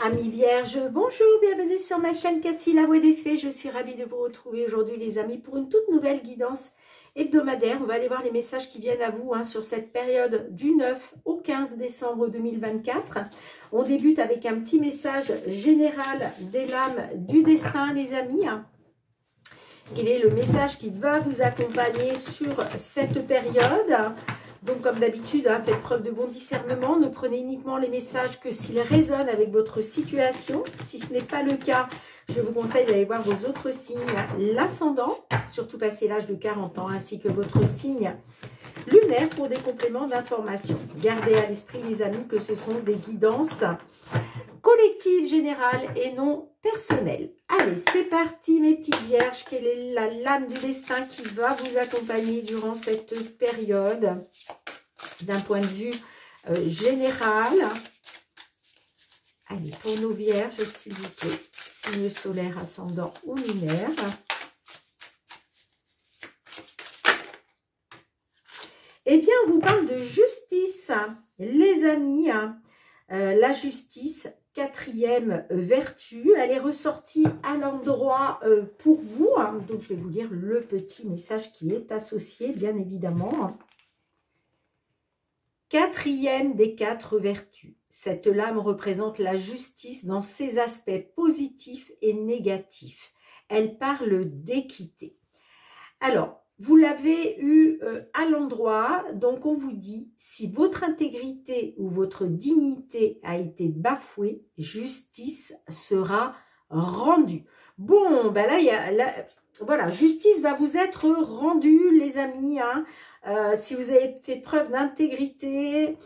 Amis vierges, bonjour, bienvenue sur ma chaîne Cathy, la voix des fées. Je suis ravie de vous retrouver aujourd'hui les amis pour une toute nouvelle guidance hebdomadaire. On va aller voir les messages qui viennent à vous sur cette période du 9 au 15 décembre 2024. On débute avec un petit message général des lames du destin les amis. Quel est le message qui va vous accompagner sur cette période? Donc, comme d'habitude, faites preuve de bon discernement. Ne prenez uniquement les messages que s'ils résonnent avec votre situation. Si ce n'est pas le cas, je vous conseille d'aller voir vos autres signes. L'ascendant, surtout passé l'âge de 40 ans, ainsi que votre signe lunaire pour des compléments d'information. Gardez à l'esprit, les amis, que ce sont des guidances collectives, générales et non personnelles. Allez, c'est parti, mes petites vierges. Quelle est la lame du destin qui va vous accompagner durant cette période d'un point de vue général? Allez, pour nos vierges, s'il vous plaît, signe solaire, ascendant ou lunaire. Eh bien, on vous parle de justice, les amis. La justice, quatrième vertu, elle est ressortie à l'endroit pour vous. Donc, je vais vous lire le petit message qui est associé, bien évidemment. Quatrième des 4 vertus. Cette lame représente la justice dans ses aspects positifs et négatifs. Elle parle d'équité. Alors, vous l'avez eu à l'endroit, donc on vous dit, si votre intégrité ou votre dignité a été bafouée, justice sera rendue. Bon, ben là, voilà, justice va vous être rendue, les amis. Si vous avez fait preuve d'intégrité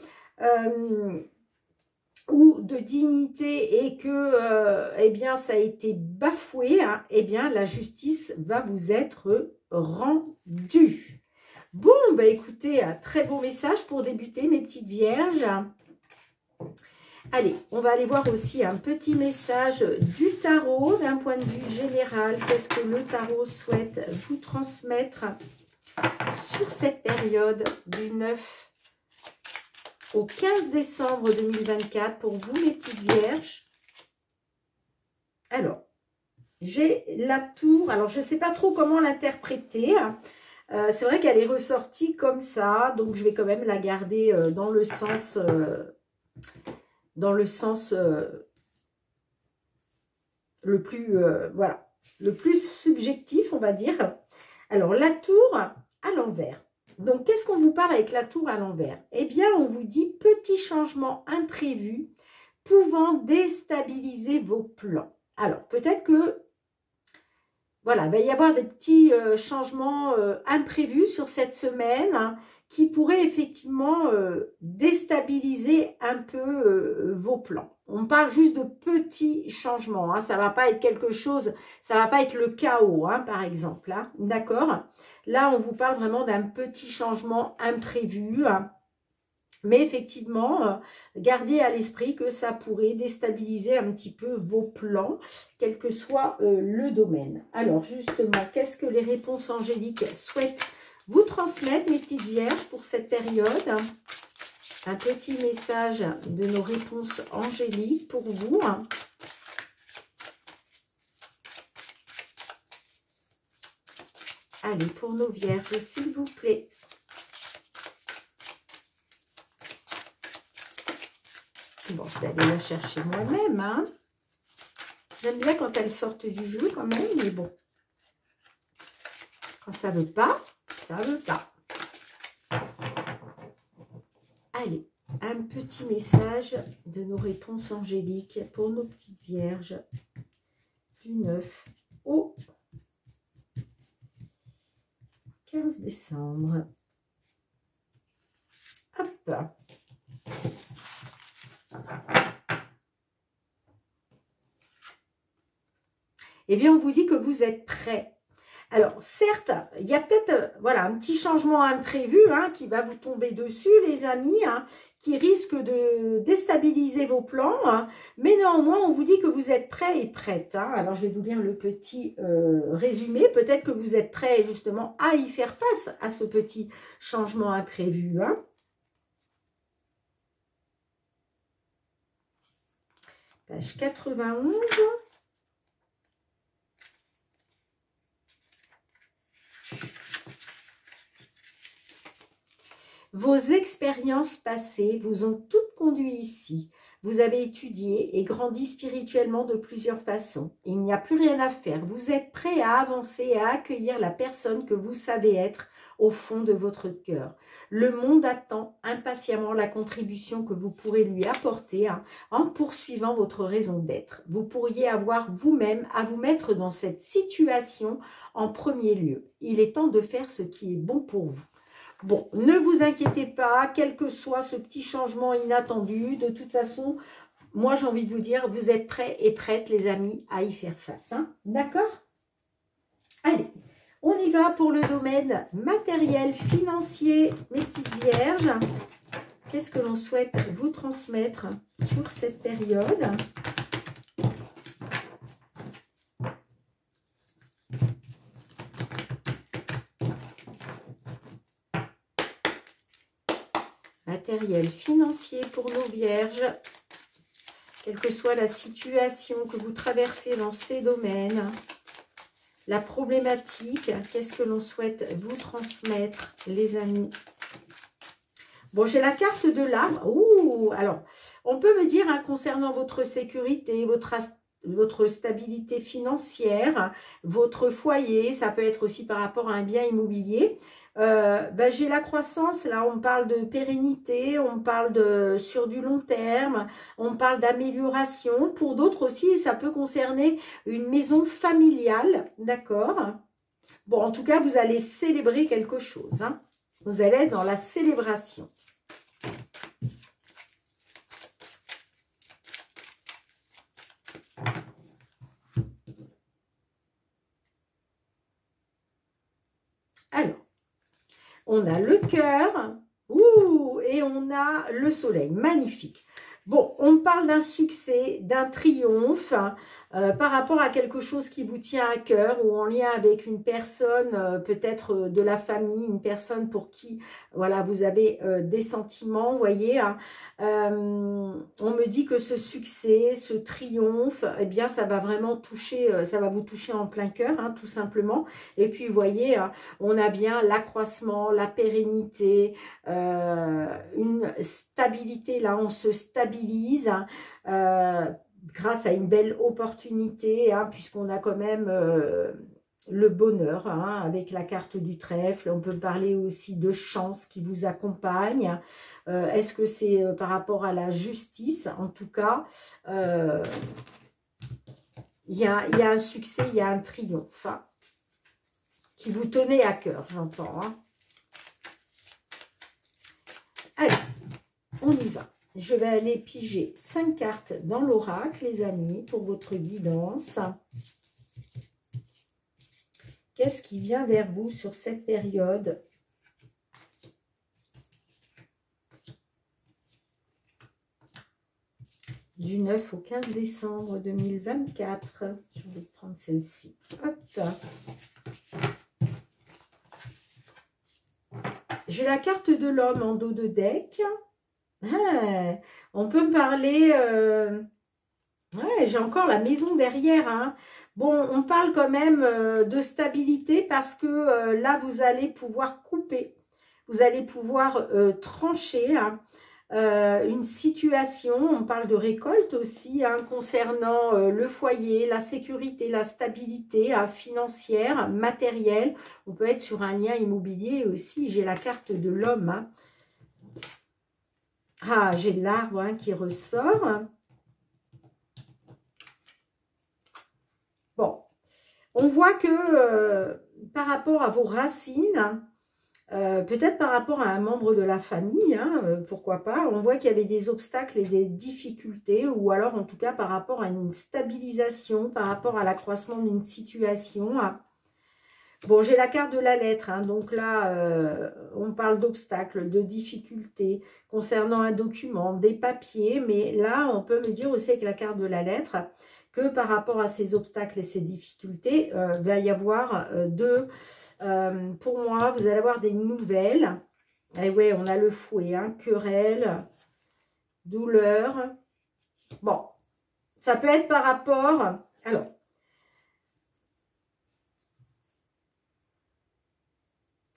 ou de dignité et que eh bien, ça a été bafoué, eh bien, la justice va vous être rendu. Bon, bah écoutez, un très beau message pour débuter, mes petites vierges. Allez, on va aller voir aussi un petit message du tarot, d'un point de vue général. Qu'est-ce que le tarot souhaite vous transmettre sur cette période du 9 au 15 décembre 2024 pour vous, mes petites vierges? Alors, j'ai la tour. Alors, je ne sais pas trop comment l'interpréter. C'est vrai qu'elle est ressortie comme ça. Donc, je vais quand même la garder dans le sens le plus, voilà, le plus subjectif, on va dire. Alors, la tour à l'envers. Donc, qu'est-ce qu'on vous parle avec la tour à l'envers? Eh bien, on vous dit petit changement imprévu pouvant déstabiliser vos plans. Alors, peut-être que voilà, il va y avoir des petits changements imprévus sur cette semaine qui pourraient effectivement déstabiliser un peu vos plans. On parle juste de petits changements, ça ne va pas être quelque chose, ça ne va pas être le chaos, par exemple, d'accord? Là, on vous parle vraiment d'un petit changement imprévu. Mais effectivement, gardez à l'esprit que ça pourrait déstabiliser un petit peu vos plans, quel que soit le domaine. Alors justement, qu'est-ce que les réponses angéliques souhaitent vous transmettre, mes petites vierges, pour cette période? Un petit message de nos réponses angéliques pour vous. Allez, pour nos vierges, s'il vous plaît. Bon, je vais aller la chercher moi-même. J'aime bien quand elles sortent du jeu quand même, mais bon. Quand ça ne veut pas, ça ne veut pas. Allez, un petit message de nos réponses angéliques pour nos petites vierges du 9 au 15 décembre. Hop. Eh bien, on vous dit que vous êtes prêts. Alors, certes, il y a peut-être voilà, un petit changement imprévu qui va vous tomber dessus, les amis, qui risque de déstabiliser vos plans. Mais néanmoins, on vous dit que vous êtes prêts et prêtes. Alors, je vais vous lire le petit résumé. Peut-être que vous êtes prêts justement à y faire face à ce petit changement imprévu. Page 91. Vos expériences passées vous ont toutes conduit ici. Vous avez étudié et grandi spirituellement de plusieurs façons. Il n'y a plus rien à faire. Vous êtes prêt à avancer et à accueillir la personne que vous savez être au fond de votre cœur. Le monde attend impatiemment la contribution que vous pourrez lui apporter en poursuivant votre raison d'être. Vous pourriez avoir vous-même à vous mettre dans cette situation en premier lieu. Il est temps de faire ce qui est bon pour vous. Bon, ne vous inquiétez pas, quel que soit ce petit changement inattendu, de toute façon, moi j'ai envie de vous dire, vous êtes prêts et prêtes les amis à y faire face. Hein? D'accord? Allez, on y va pour le domaine matériel, financier, mes petites vierges. Qu'est-ce que l'on souhaite vous transmettre sur cette période ? Matériel financier pour nos vierges, quelle que soit la situation que vous traversez dans ces domaines, la problématique, qu'est-ce que l'on souhaite vous transmettre, les amis? Bon, j'ai la carte de l'âme. Ouh, alors, on peut me dire, hein, concernant votre sécurité, votre stabilité financière, votre foyer, ça peut être aussi par rapport à un bien immobilier. J'ai la croissance, là on parle de pérennité, on parle sur du long terme, on parle d'amélioration. Pour d'autres aussi, ça peut concerner une maison familiale, d'accord? Bon, en tout cas, vous allez célébrer quelque chose, hein. Vous allez être dans la célébration. Alors, on a le cœur, et on a le soleil, magnifique. Bon, on parle d'un succès, d'un triomphe par rapport à quelque chose qui vous tient à cœur ou en lien avec une personne, peut-être de la famille, une personne pour qui voilà, vous avez des sentiments, vous voyez. Hein. On me dit que ce succès, ce triomphe, eh bien, ça va vraiment toucher, ça va vous toucher en plein cœur, hein, tout simplement. Et puis, vous voyez, hein, on a bien l'accroissement, la pérennité, une stabilité, là, on se stabilise, grâce à une belle opportunité, hein, puisqu'on a quand même le bonheur, hein, avec la carte du trèfle. On peut parler aussi de chance qui vous accompagne. Est-ce que c'est par rapport à la justice? En tout cas, il y a un succès, il y a un triomphe, hein, qui vous tenait à cœur, j'entends. Hein. Allez, on y va. Je vais aller piger 5 cartes dans l'oracle, les amis, pour votre guidance. Qu'est-ce qui vient vers vous sur cette période? Du 9 au 15 décembre 2024. Je vais prendre celle-ci. Hop. J'ai la carte de l'homme en dos de deck. Ah, on peut me parler... ouais, j'ai encore la maison derrière. Hein. Bon, on parle quand même de stabilité parce que là, vous allez pouvoir couper. Vous allez pouvoir trancher une situation. On parle de récolte aussi, hein, concernant le foyer, la sécurité, la stabilité financière, matérielle. On peut être sur un lien immobilier aussi. J'ai la carte de l'homme. Hein. Ah, j'ai l'arbre, hein, qui ressort. Bon, on voit que par rapport à vos racines, peut-être par rapport à un membre de la famille, hein, pourquoi pas, on voit qu'il y avait des obstacles et des difficultés, ou alors en tout cas par rapport à une stabilisation, par rapport à l'accroissement d'une situation. Hein. Bon, j'ai la carte de la lettre, hein, donc là, on parle d'obstacles, de difficultés concernant un document, des papiers, mais là, on peut me dire aussi avec la carte de la lettre que par rapport à ces obstacles et ces difficultés, il va y avoir pour moi, vous allez avoir des nouvelles. Et ouais, on a le fouet, hein, querelle, douleur. Bon, Ça peut être par rapport... Alors,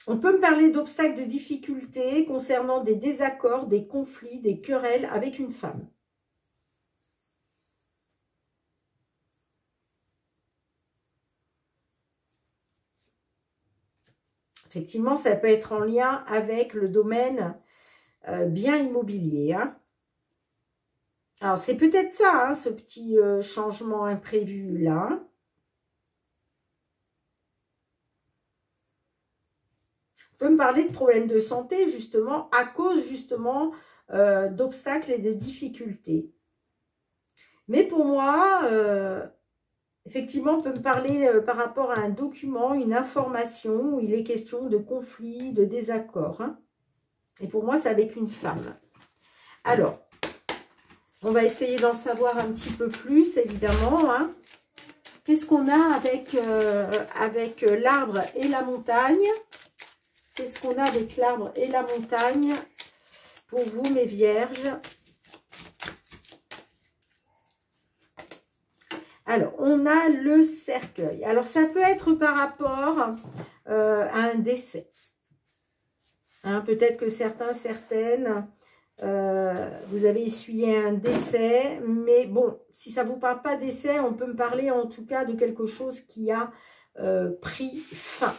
on peut me parler d'obstacles, de difficultés concernant des désaccords, des conflits, des querelles avec une femme. Effectivement, ça peut être en lien avec le domaine bien immobilier. Hein. Alors, c'est peut-être ça, hein, ce petit changement imprévu-là. On peut me parler de problèmes de santé, justement, à cause, justement, d'obstacles et de difficultés. Mais pour moi, effectivement, on peut me parler par rapport à un document, une information, où il est question de conflit, de désaccord. Hein. Et pour moi, c'est avec une femme. Alors, on va essayer d'en savoir un petit peu plus, évidemment. Hein. Qu'est-ce qu'on a avec l'arbre et la montagne? Qu'est-ce qu'on a avec l'arbre et la montagne pour vous, mes vierges? Alors, on a le cercueil. Alors, ça peut être par rapport à un décès. Hein, peut-être que certaines, vous avez essuyé un décès. Mais bon, si ça ne vous parle pas décès, on peut me parler en tout cas de quelque chose qui a pris fin.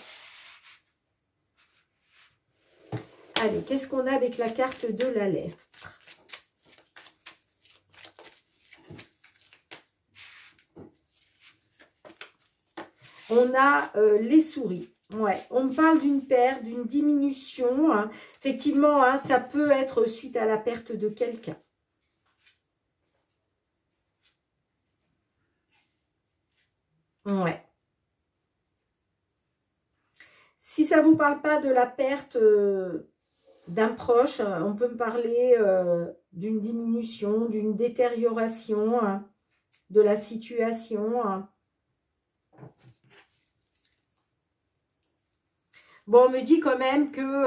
Allez, qu'est-ce qu'on a avec la carte de la lettre? On a les souris. Ouais, on me parle d'une perte, d'une diminution. Hein. Effectivement, hein, ça peut être suite à la perte de quelqu'un. Ouais. Si ça ne vous parle pas de la perte d'un proche, on peut me parler d'une diminution, d'une détérioration hein, de la situation. Hein. Bon, on me dit quand même que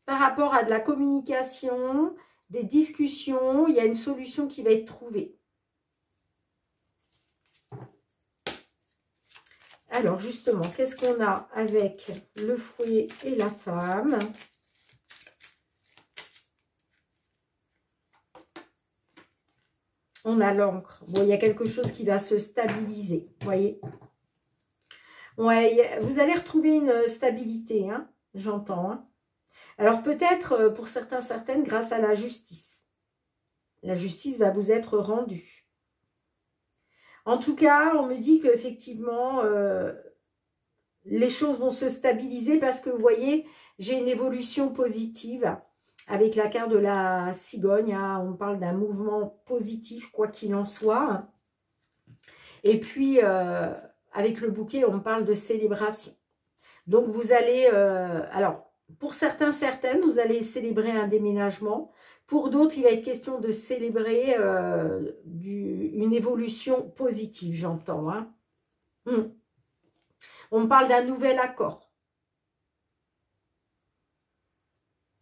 par rapport à de la communication, des discussions, il y a une solution qui va être trouvée. Alors, justement, qu'est-ce qu'on a avec le fouet et la femme? On a l'encre. Bon, il y a quelque chose qui va se stabiliser, vous voyez. Ouais, vous allez retrouver une stabilité, hein, j'entends. Hein. Alors, peut-être, pour certains, certaines, grâce à la justice. La justice va vous être rendue. En tout cas, on me dit qu'effectivement, les choses vont se stabiliser parce que, vous voyez, j'ai une évolution positive. Avec la carte de la cigogne, hein, on parle d'un mouvement positif, quoi qu'il en soit. Et puis, avec le bouquet, on parle de célébration. Donc, vous allez... alors, pour certains, certaines, vous allez célébrer un déménagement. Pour d'autres, il va être question de célébrer une évolution positive, j'entends. Hein. On parle d'un nouvel accord.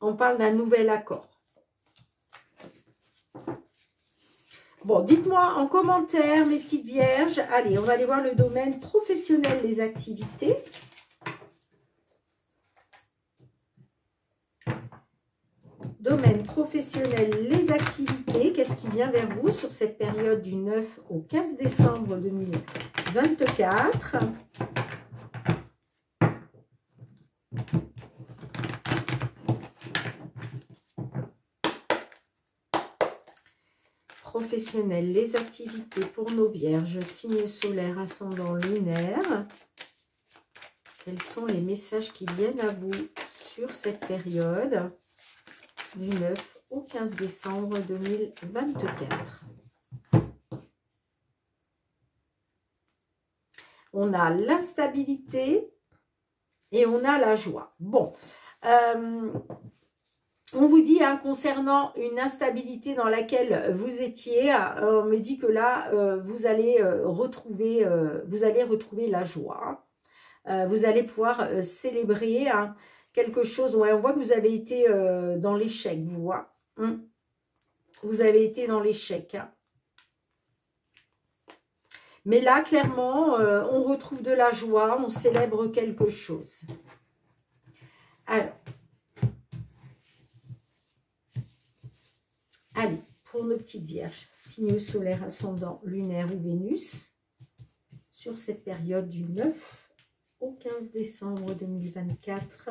On parle d'un nouvel accord. Bon, dites-moi en commentaire, mes petites vierges. Allez, on va aller voir le domaine professionnel, les activités. Domaine professionnel, les activités. Qu'est-ce qui vient vers vous sur cette période du 9 au 15 décembre 2024 ? Professionnel, les activités pour nos vierges, signe solaire, ascendant lunaire. Quels sont les messages qui viennent à vous sur cette période du 9 au 15 décembre 2024? On a l'instabilité et on a la joie. Bon, on vous dit, hein, concernant une instabilité dans laquelle vous étiez, on me dit que là, vous allez retrouver la joie. Vous allez pouvoir célébrer hein, quelque chose. Ouais, on voit que vous avez été dans l'échec, vous voyez. Vous avez été dans l'échec. Hein. Mais là, clairement, on retrouve de la joie, on célèbre quelque chose. Alors, allez, pour nos petites vierges, signe solaire, ascendant, lunaire ou Vénus, sur cette période du 9 au 15 décembre 2024.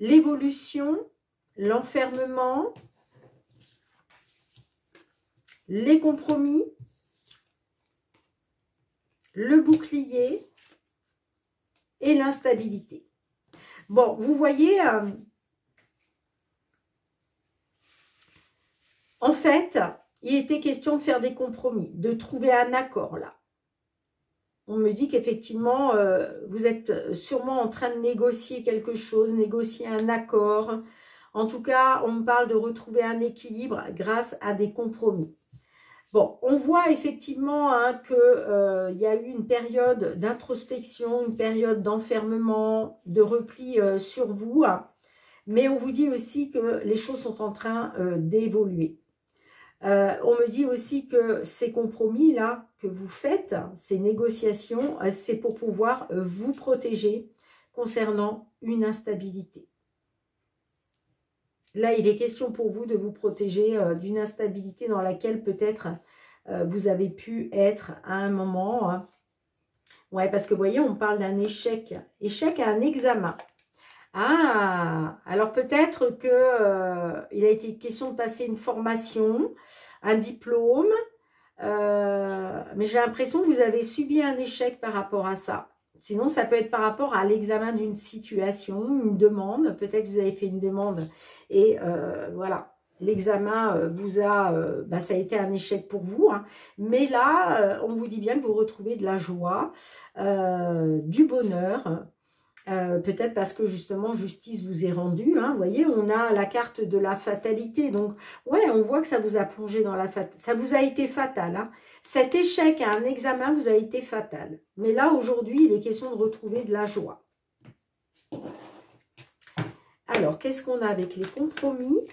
L'évolution, l'enfermement, les compromis, le bouclier et l'instabilité. Bon, vous voyez, en fait, il était question de faire des compromis, de trouver un accord là. On me dit qu'effectivement, vous êtes sûrement en train de négocier quelque chose, négocier un accord. En tout cas, on me parle de retrouver un équilibre grâce à des compromis. Bon, on voit effectivement hein, qu'il y a eu une période d'introspection, une période d'enfermement, de repli sur vous. Mais on vous dit aussi que les choses sont en train d'évoluer. On me dit aussi que ces compromis-là que vous faites, ces négociations, c'est pour pouvoir vous protéger concernant une instabilité. Là, il est question pour vous de vous protéger d'une instabilité dans laquelle peut-être vous avez pu être à un moment. Ouais, parce que vous voyez, on parle d'un échec. Échec à un examen. Ah, alors peut-être que il a été question de passer une formation, un diplôme, mais j'ai l'impression que vous avez subi un échec par rapport à ça. Sinon, ça peut être par rapport à l'examen d'une situation, une demande. Peut-être que vous avez fait une demande et voilà, l'examen vous a, ça a été un échec pour vous. Hein. Mais là, on vous dit bien que vous retrouvez de la joie, du bonheur. Peut-être parce que justement justice vous est rendue, hein, vous voyez, on a la carte de la fatalité, donc ouais, on voit que ça vous a plongé dans la fatalité, ça vous a été fatal, hein. Cet échec à un examen vous a été fatal, mais là aujourd'hui il est question de retrouver de la joie. Alors, qu'est-ce qu'on a avec les compromis?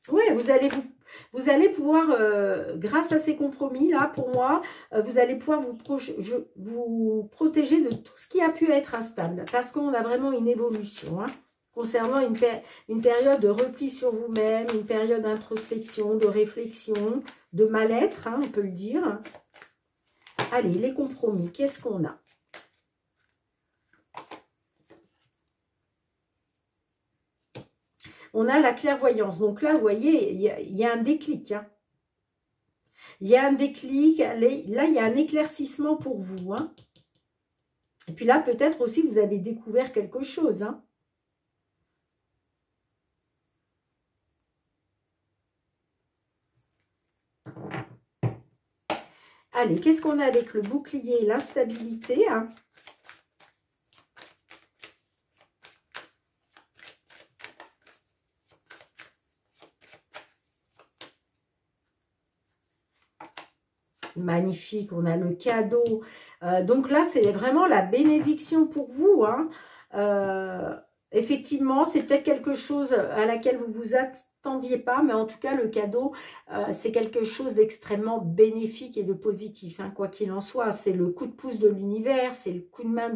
Ouais, vous allez pouvoir, grâce à ces compromis-là, pour moi, vous allez pouvoir vous protéger de tout ce qui a pu être instable. Parce qu'on a vraiment une évolution, hein, concernant une période de repli sur vous-même, une période d'introspection, de réflexion, de mal-être, hein, on peut le dire. Allez, les compromis, qu'est-ce qu'on a? On a la clairvoyance. Donc là, vous voyez, il y a un déclic. Hein. Il y a un déclic. Là, il y a un éclaircissement pour vous. Hein. Et puis là, peut-être aussi, vous avez découvert quelque chose. Hein. Allez, qu'est-ce qu'on a avec le bouclier et l'instabilité, hein? Magnifique, on a le cadeau. Donc là, c'est vraiment la bénédiction pour vous. Hein. Effectivement, c'est peut-être quelque chose à laquelle vous vous attendiez pas, mais en tout cas, le cadeau, c'est quelque chose d'extrêmement bénéfique et de positif. Hein, quoi qu'il en soit, c'est le coup de pouce de l'univers, c'est le coup de main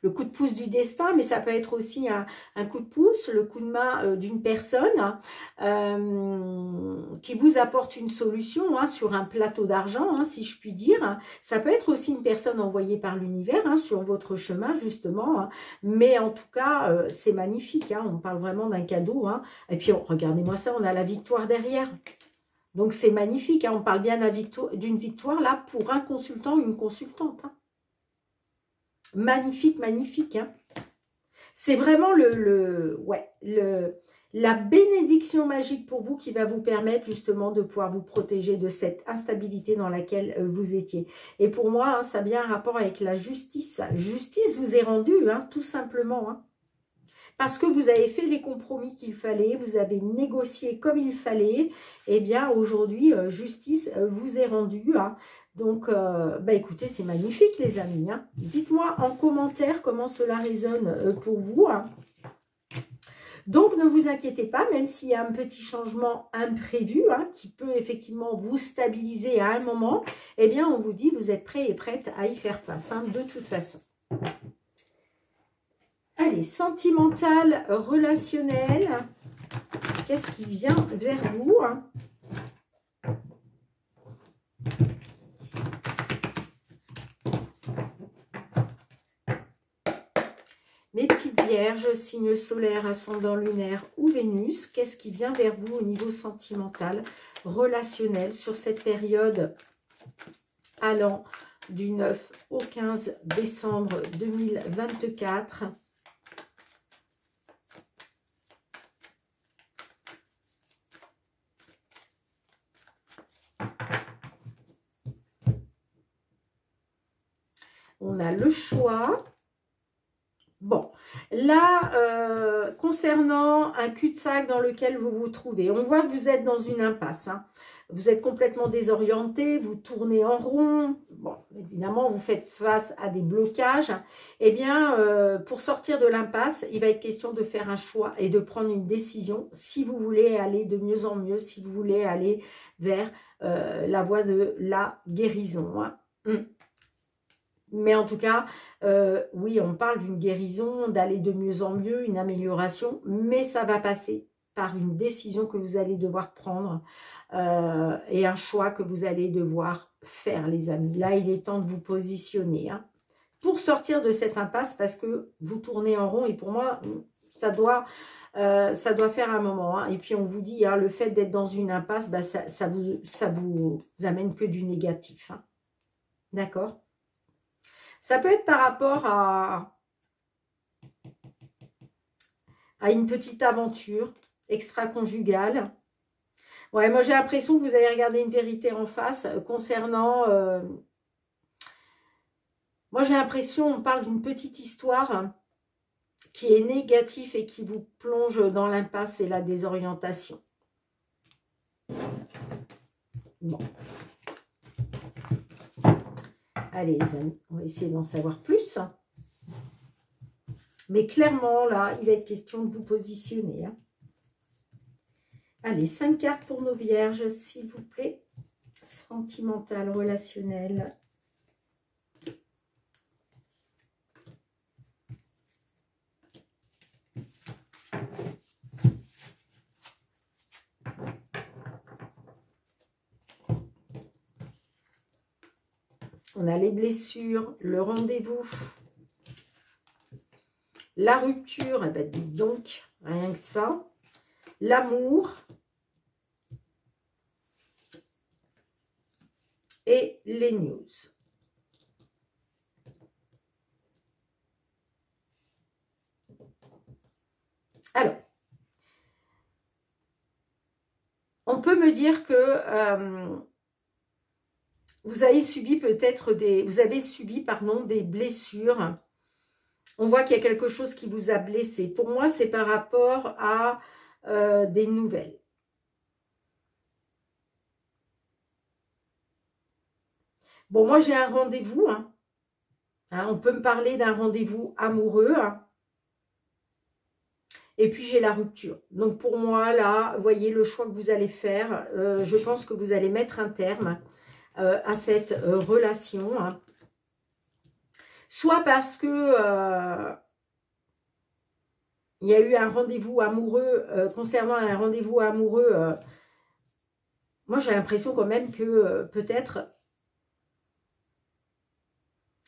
le coup de pouce du destin, mais ça peut être aussi un coup de pouce, le coup de main d'une personne qui vous apporte une solution hein, sur un plateau d'argent, hein, si je puis dire. Ça peut être aussi une personne envoyée par l'univers hein, sur votre chemin, justement. Hein, mais en tout cas, c'est magnifique. Hein, on parle vraiment d'un cadeau. Hein, et puis, regardez-moi ça, on a la victoire derrière. Donc, c'est magnifique. Hein, on parle bien d'une victoire, là, pour un consultant ou une consultante. Hein. Magnifique, magnifique. Hein. C'est vraiment la bénédiction magique pour vous qui va vous permettre justement de pouvoir vous protéger de cette instabilité dans laquelle vous étiez. Et pour moi, hein, ça a bien un rapport avec la justice. Justice vous est rendue, hein, tout simplement. Hein. parce que vous avez fait les compromis qu'il fallait, vous avez négocié comme il fallait, eh bien aujourd'hui, justice vous est rendue. Hein. Donc, bah écoutez, c'est magnifique les amis. Hein. Dites-moi en commentaire comment cela résonne pour vous. Hein. Donc, ne vous inquiétez pas, même s'il y a un petit changement imprévu hein, qui peut effectivement vous stabiliser à un moment, eh bien, on vous dit, vous êtes prêts et prêtes à y faire face, hein, de toute façon. Allez, sentimental, relationnel, qu'est-ce qui vient vers vous hein? Mes petites vierges, signe solaire, ascendant lunaire ou Vénus, qu'est-ce qui vient vers vous au niveau sentimental, relationnel, sur cette période allant du 9 au 15 décembre 2024 ? On a le choix. Bon, là, concernant un cul-de-sac dans lequel vous vous trouvez, on voit que vous êtes dans une impasse. Hein. Vous êtes complètement désorienté, vous tournez en rond. Bon, évidemment, vous faites face à des blocages. Eh bien, pour sortir de l'impasse, il va être question de faire un choix et de prendre une décision si vous voulez aller de mieux en mieux, si vous voulez aller vers la voie de la guérison. Hein. Mais en tout cas, oui, on parle d'une guérison, d'aller de mieux en mieux, une amélioration, mais ça va passer par une décision que vous allez devoir prendre et un choix que vous allez devoir faire, les amis. Là, il est temps de vous positionner hein, pour sortir de cette impasse parce que vous tournez en rond et pour moi, ça doit faire un moment. Hein. Et puis, on vous dit, hein, le fait d'être dans une impasse, bah, ça vous amène que du négatif. Hein. D'accord ? Ça peut être par rapport à une petite aventure extra-conjugale. Ouais, moi j'ai l'impression que vous avez regardé une vérité en face concernant... moi j'ai l'impression, on parle d'une petite histoire qui est négative et qui vous plonge dans l'impasse et la désorientation. Bon. Allez les amis, on va essayer d'en savoir plus. Mais clairement, là, il va être question de vous positionner. Hein. Allez, 5 cartes pour nos vierges, s'il vous plaît. Sentimental, relationnel. On a les blessures, le rendez-vous, la rupture, eh ben dites donc, rien que ça, l'amour et les news. Alors, on peut me dire que vous avez subi peut-être des blessures. On voit qu'il y a quelque chose qui vous a blessé. Pour moi, c'est par rapport à des nouvelles. Bon, moi, j'ai un rendez-vous. Hein. Hein, on peut me parler d'un rendez-vous amoureux. Hein. Et puis, j'ai la rupture. Donc, pour moi, là, voyez le choix que vous allez faire. Je pense que vous allez mettre un terme à cette relation. Hein. Soit parce que il y a eu un rendez-vous amoureux, concernant un rendez-vous amoureux, moi j'ai l'impression quand même que peut-être,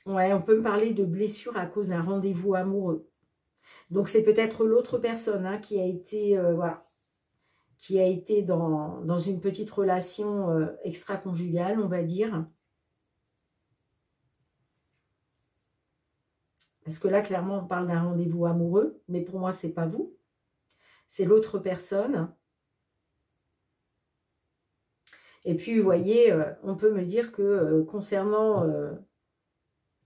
ouais, on peut me parler de blessure à cause d'un rendez-vous amoureux. Donc c'est peut-être l'autre personne hein, qui a été, voilà, qui a été dans une petite relation extra-conjugale, on va dire. Parce que là, clairement, on parle d'un rendez-vous amoureux, mais pour moi, c'est pas vous. C'est l'autre personne. Et puis, vous voyez, on peut me dire que concernant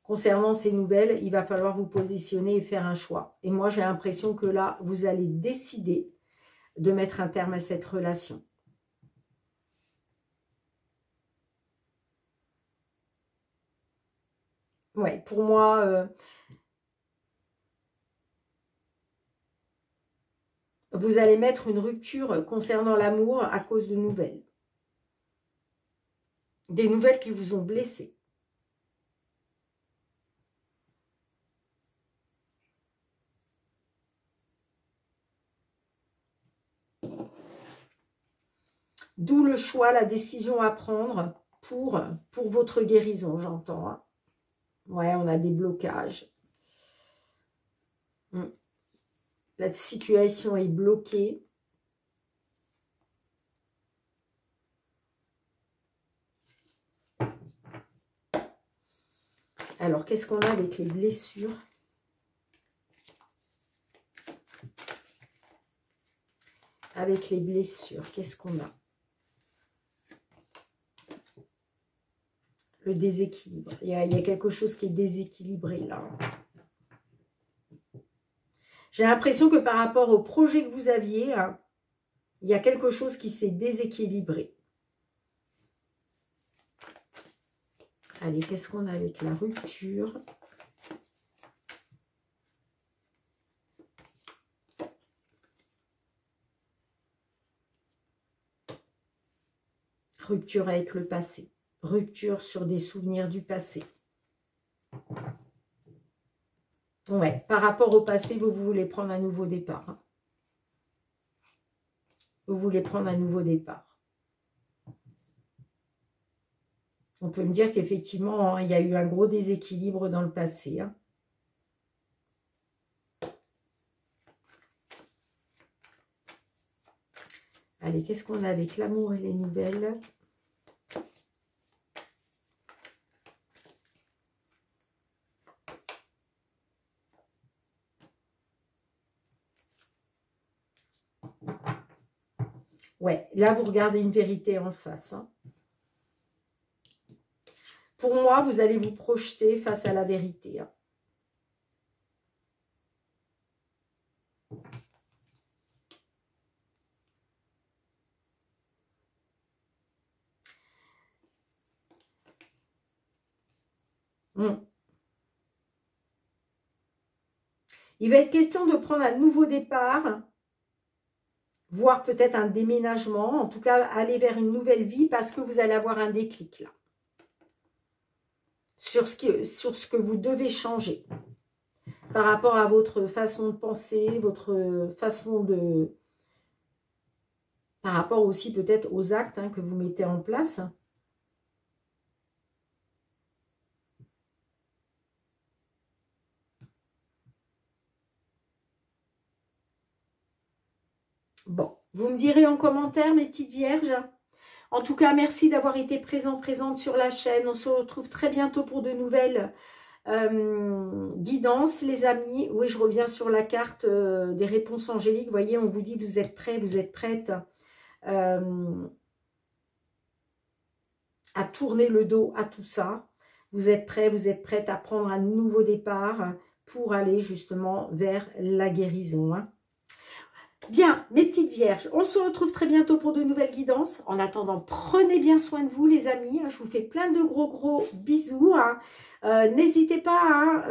concernant ces nouvelles, il va falloir vous positionner et faire un choix. Et moi, j'ai l'impression que là, vous allez décider de mettre un terme à cette relation. Ouais, pour moi, vous allez mettre une rupture concernant l'amour à cause de nouvelles. Des nouvelles qui vous ont blessé. D'où le choix, la décision à prendre pour votre guérison, j'entends. Hein. Ouais, on a des blocages. La situation est bloquée. Alors, qu'est-ce qu'on a avec les blessures? Avec les blessures, qu'est-ce qu'on a? Le déséquilibre. Il y a quelque chose qui est déséquilibré là. J'ai l'impression que par rapport au projet que vous aviez, hein, il y a quelque chose qui s'est déséquilibré. Allez, qu'est-ce qu'on a avec la rupture? Rupture avec le passé. Rupture sur des souvenirs du passé. Ouais, par rapport au passé, vous voulez prendre un nouveau départ. Hein. Vous voulez prendre un nouveau départ. On peut me dire qu'effectivement, hein, il y a eu un gros déséquilibre dans le passé. Hein. Allez, qu'est-ce qu'on a avec l'amour et les nouvelles? Ouais, là, vous regardez une vérité en face. Hein. Pour moi, vous allez vous projeter face à la vérité. Hein. Il va être question de prendre un nouveau départ, voire peut-être un déménagement, en tout cas aller vers une nouvelle vie parce que vous allez avoir un déclic là. Sur ce que vous devez changer par rapport à votre façon de penser, votre façon de... Par rapport aussi peut-être aux actes hein, que vous mettez en place. Bon, vous me direz en commentaire, mes petites vierges. En tout cas, merci d'avoir été présente sur la chaîne. On se retrouve très bientôt pour de nouvelles guidances, les amis. Oui, je reviens sur la carte des réponses angéliques. Vous voyez, on vous dit, vous êtes prêts, vous êtes prêtes à tourner le dos à tout ça. Vous êtes prêts, vous êtes prêtes à prendre un nouveau départ pour aller justement vers la guérison. Hein. Bien, mes petites vierges, on se retrouve très bientôt pour de nouvelles guidances. En attendant, prenez bien soin de vous, les amis. Je vous fais plein de gros bisous. Hein. N'hésitez pas,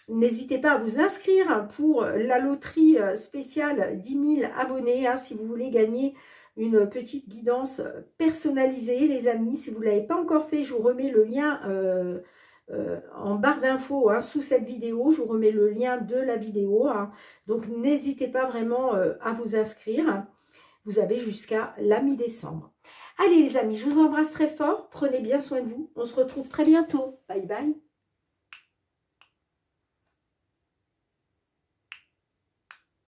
à vous inscrire pour la loterie spéciale 10 000 abonnés. Hein, si vous voulez gagner une petite guidance personnalisée, les amis. Si vous ne l'avez pas encore fait, je vous remets le lien en barre d'infos hein, sous cette vidéo. Je vous remets le lien de la vidéo. Hein. Donc, n'hésitez pas vraiment à vous inscrire. Vous avez jusqu'à la mi-décembre. Allez, les amis, je vous embrasse très fort. Prenez bien soin de vous. On se retrouve très bientôt. Bye, bye.